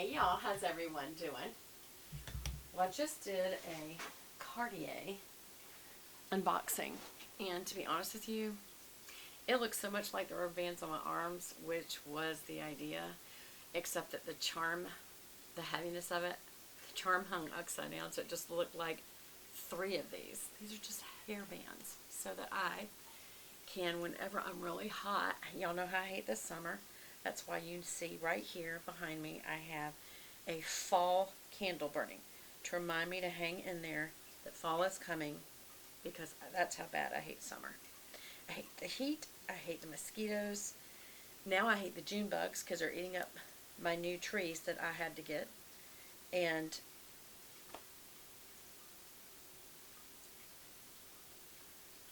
Hey y'all, how's everyone doing? Well, I just did a Cartier unboxing, and to be honest with you, it looks so much like the rubber bands on my arms, which was the idea, except that the charm, the heaviness of it, the charm hung upside down, so it just looked like 3 of these. These are just hair bands, so that I can, whenever I'm really hot, y'all know how I hate this summer, that's why you see right here behind me, I have a fall candle burning to remind me to hang in there that fall is coming, because that's how bad I hate summer. I hate the heat, I hate the mosquitoes, now I hate the June bugs because they're eating up my new trees that I had to get, and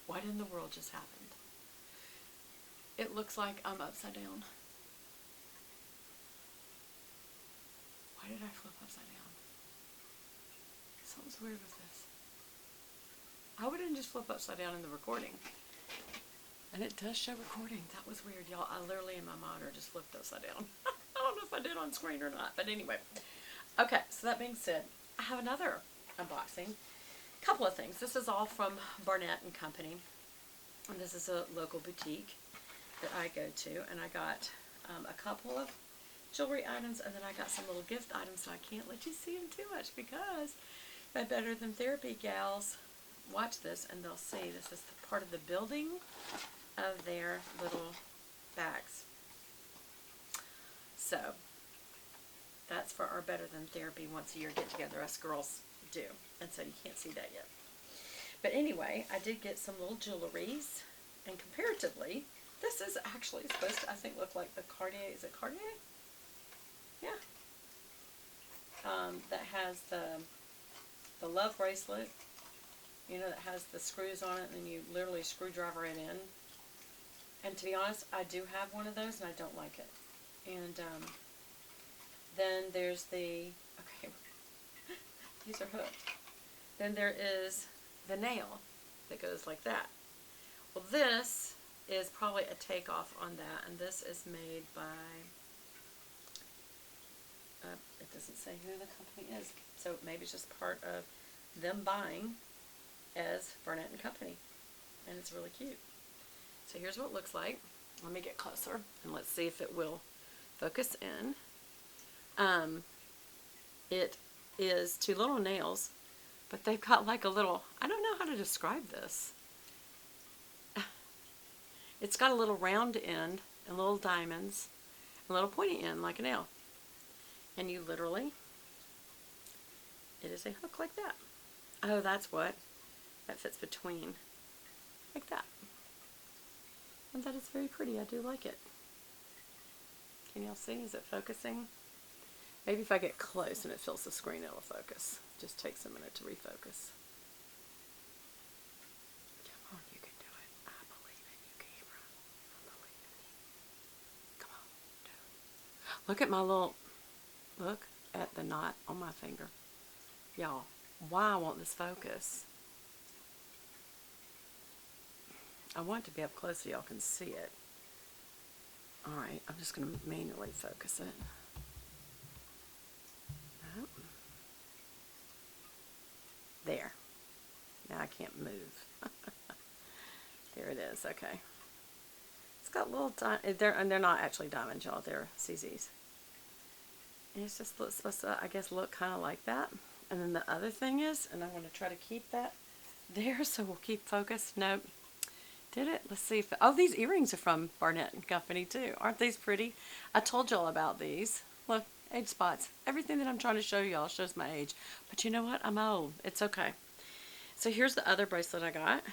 what in the world just happened? It looks like I'm upside down. Why did I flip upside down? Something's weird with this. I wouldn't just flip upside down in the recording. And it does show recording. That was weird, y'all. I literally in my monitor just flipped upside down. I don't know if I did on screen or not, but anyway. Okay, so that being said, I have another unboxing. A couple of things. This is all from Barnett and Company. And this is a local boutique that I go to. And I got a couple of jewelry items, and then I got some little gift items, so I can't let you see them too much because my Better Than Therapy gals watch this and they'll see this is the part of the building of their little bags. So that's for our Better Than Therapy once a year get together, us girls do, and so you can't see that yet. But anyway, I did get some little jewelries, and comparatively this is actually supposed to, I think, look like the Cartier. Is it Cartier? Yeah. That has the love bracelet, you know, that has the screws on it, and you literally screwdriver it in. And to be honest, I do have one of those, and I don't like it. And then there's the, okay, these are hooked. Then there is the nail that goes like that. Well, this is probably a takeoff on that, and this is made by, it doesn't say who the company is, so maybe it's just part of them buying as Barnett and Company, and it's really cute. So here's what it looks like. Let me get closer and let's see if it will focus in. It is 2 little nails, but they've got like a little, I don't know how to describe this. It's got a little round end and little diamonds, a little pointy end like a nail. And you literally, it is a hook like that. Oh, that's what. That fits between, like that. And that is very pretty. I do like it. Can y'all see? Is it focusing? Maybe if I get close and it fills the screen, it'll focus. Just takes a minute to refocus. Come on, you can do it. I believe in you, camera. I believe in you. Come on, do it. Look at my little, look at the knot on my finger. Y'all, why I want this focus? I want it to be up close so y'all can see it. Alright, I'm just going to manually focus it. Nope. There. Now I can't move. There it is, okay. It's got little, and they're not actually diamonds, y'all, they're CZs. And it's just supposed to, I guess, look kind of like that. And then the other thing is, and I want to try to keep that there so we'll keep focused. Nope. Did it? Let's see if, oh, these earrings are from Barnett and Company too. Aren't these pretty? I told y'all about these. Look, age spots. Everything that I'm trying to show y'all shows my age. But you know what? I'm old. It's okay. So here's the other bracelet I got.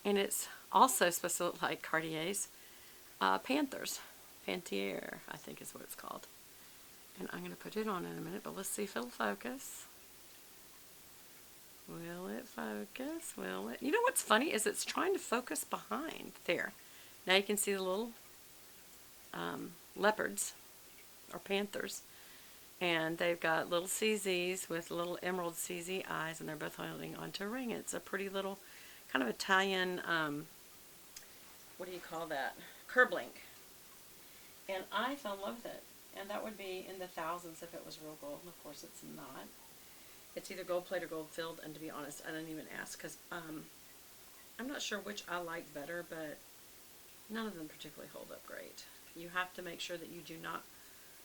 And it's also supposed to look like Cartier's Panthers. Pantier, I think is what it's called. And I'm going to put it on in a minute, but let's see if it'll focus. Will it focus? Will it? You know what's funny is it's trying to focus behind there. Now you can see the little leopards or panthers, and they've got little CZs with little emerald CZ eyes, and they're both holding onto a ring. It's a pretty little kind of Italian, what do you call that? Curb link. And I fell in love with it. And that would be in the thousands if it was real gold. And of course it's not. It's either gold plate or gold filled. And to be honest, I didn't even ask because I'm not sure which I like better, but none of them particularly hold up great. You have to make sure that you do not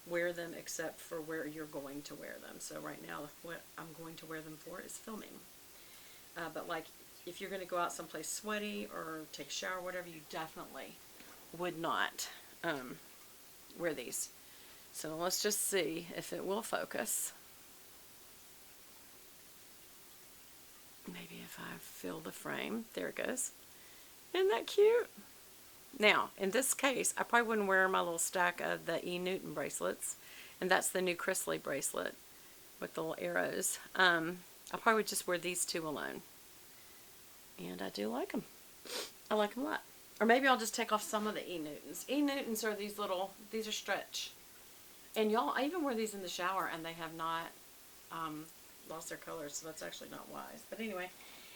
wear them except for where you're going to wear them. So right now, what I'm going to wear them for is filming. But like, if you're going to go out someplace sweaty or take a shower or whatever, you definitely would not wear these. So let's just see if it will focus. Maybe if I fill the frame. There it goes. Isn't that cute? Now, in this case, I probably wouldn't wear my little stack of the E. Newton bracelets. And that's the new Chrysalis bracelet with the little arrows. I probably would just wear these two alone. And I do like them. I like them a lot. Or maybe I'll just take off some of the E. Newtons. E. Newtons are these little, these are stretch. And y'all, I even wear these in the shower and they have not lost their colors. So that's actually not wise. But anyway.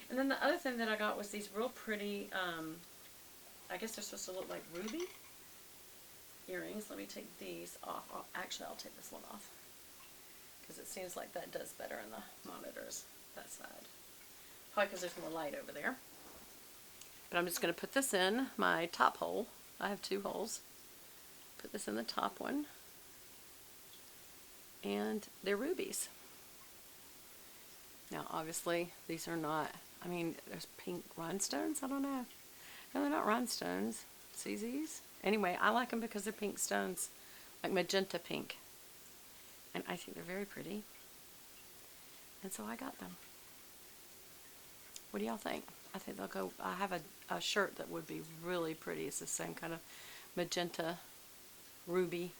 And then the other thing that I got was these real pretty, I guess they're supposed to look like ruby earrings. Let me take these off. Actually, I'll take this one off. Because it seems like that does better in the monitors, that side. Probably because there's more light over there. But I'm just going to put this in my top hole. I have two holes. Put this in the top one. And they're rubies. Now, obviously, these are not, I mean, there's pink rhinestones. I don't know. No, they're not rhinestones. See these? Anyway, I like them because they're pink stones. Like magenta pink. And I think they're very pretty. And so I got them. What do y'all think? I think they'll go. I have a shirt that would be really pretty. It's the same kind of magenta, ruby,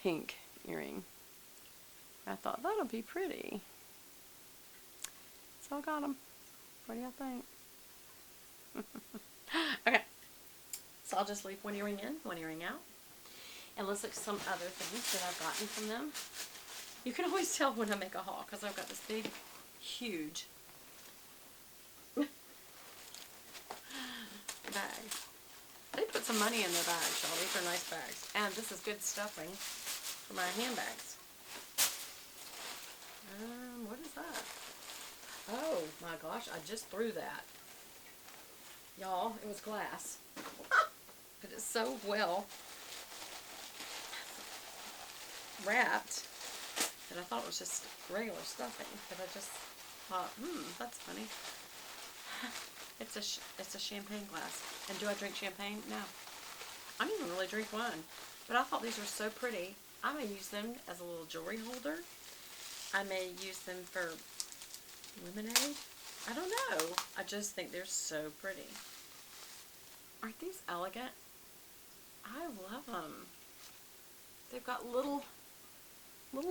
pink earring. I thought that'll be pretty. So I got them. What do y'all think? Okay. So I'll just leave one earring in, one earring out. And let's look at some other things that I've gotten from them. You can always tell when I make a haul because I've got this big, huge bag. They put some money in their bags, y'all. These are nice bags. And this is good stuffing for my handbags. What is that? Oh my gosh, I just threw that. Y'all, it was glass. But it's so well wrapped that I thought it was just regular stuffing. But I just thought, that's funny. It's a champagne glass. And do I drink champagne? No. I don't even really drink wine. But I thought these were so pretty. I may use them as a little jewelry holder. I may use them for lemonade. I don't know. I just think they're so pretty. Aren't these elegant? I love them. They've got little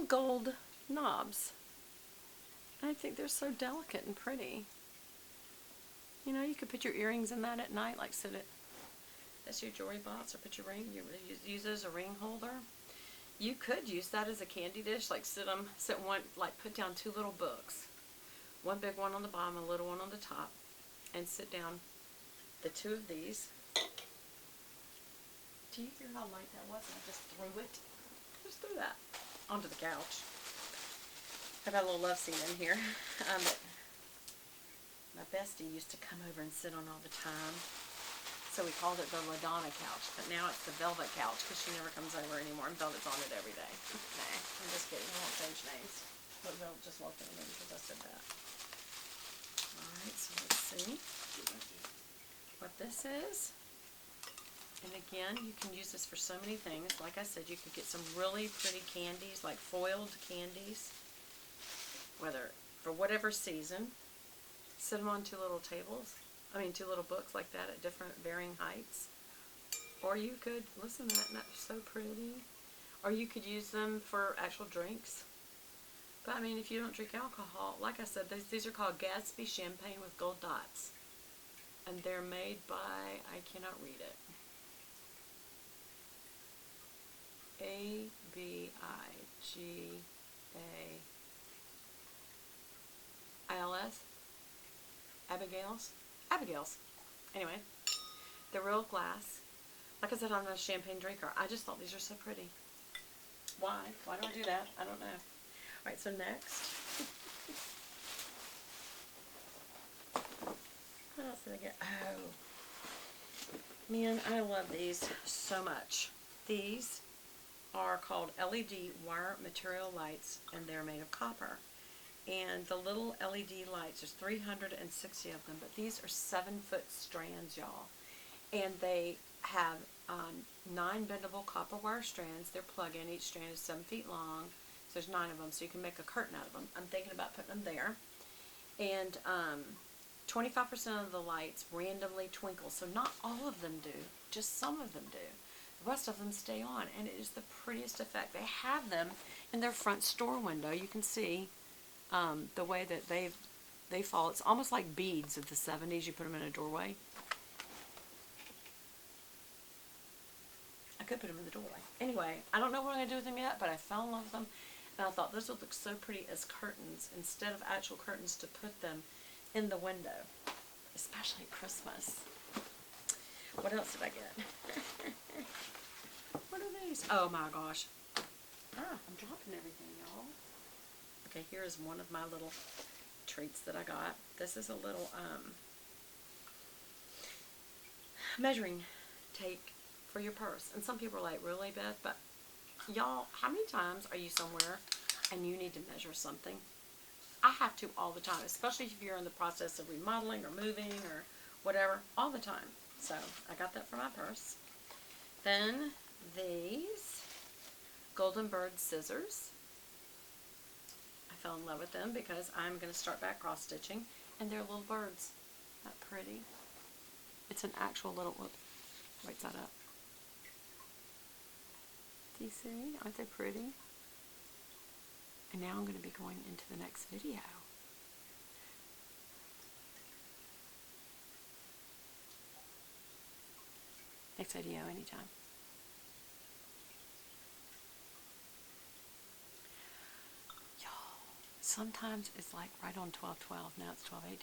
gold knobs. I think they're so delicate and pretty. You know, you could put your earrings in that at night, like sit it. That's your jewelry box, or put your ring. You use it as a ring holder. You could use that as a candy dish, like sit one, like put down two little books, one big one on the bottom, a little one on the top, and sit down the two of these. Do you hear how light that was? I just threw it. Just threw that onto the couch. I've got a little love seat in here. My bestie used to come over and sit on all the time. So we called it the LaDonna couch. But now it's the Velvet couch because she never comes over anymore and Velvet's on it every day. Nah, I'm just kidding. I won't change names. But Velvet just walked in the room because I said that. Alright, so let's see what this is. And again, you can use this for so many things. Like I said, you could get some really pretty candies, like foiled candies. Whether, for whatever season. Sit them on two little books like that at different varying heights. Or you could, listen to that, and that's so pretty. Or you could use them for actual drinks. But I mean, if you don't drink alcohol, like I said, these are called Gatsby Champagne with Gold Dots. And they're made by, I cannot read it. A-B-I-G-A-I-L-S? Abigail's. Anyway, they're real glass. Like I said, I'm not a champagne drinker. I just thought these are so pretty. Why? Why do I do that? I don't know. Alright, so next. What else did I get? Oh. Man, I love these so much. These are called LED wire material lights, and they're made of copper. And the little LED lights, there's 360 of them, but these are 7-foot strands, y'all. And they have 9 bendable copper wire strands. They're plug-in. Each strand is 7 feet long. So there's 9 of them, so you can make a curtain out of them. I'm thinking about putting them there. And 25% of the lights randomly twinkle. So not all of them do, just some of them do. The rest of them stay on, and it is the prettiest effect. They have them in their front store window. You can see the way that they fall. It's almost like beads of the 70s. You put them in a doorway. I could put them in the doorway. Anyway, I don't know what I'm going to do with them yet, but I fell in love with them. And I thought this would look so pretty as curtains instead of actual curtains to put them in the window, especially at Christmas. What else did I get? What are these? Oh my gosh. I'm dropping everything, y'all. Okay, here's one of my little treats that I got. This is a little measuring tape for your purse. And some people are like, really, Beth? But y'all, how many times are you somewhere and you need to measure something? I have to all the time, especially if you're in the process of remodeling or moving or whatever, all the time. So I got that for my purse. Then these Golden Bird scissors. I fell in love with them because I'm going to start back cross stitching, and they're little birds. Isn't that pretty? It's an actual little, right side up. Do you see? Aren't they pretty? And now I'm going to be going into the next video. Next video anytime. Y'all, sometimes it's like right on 12:12. Now it's 12:18.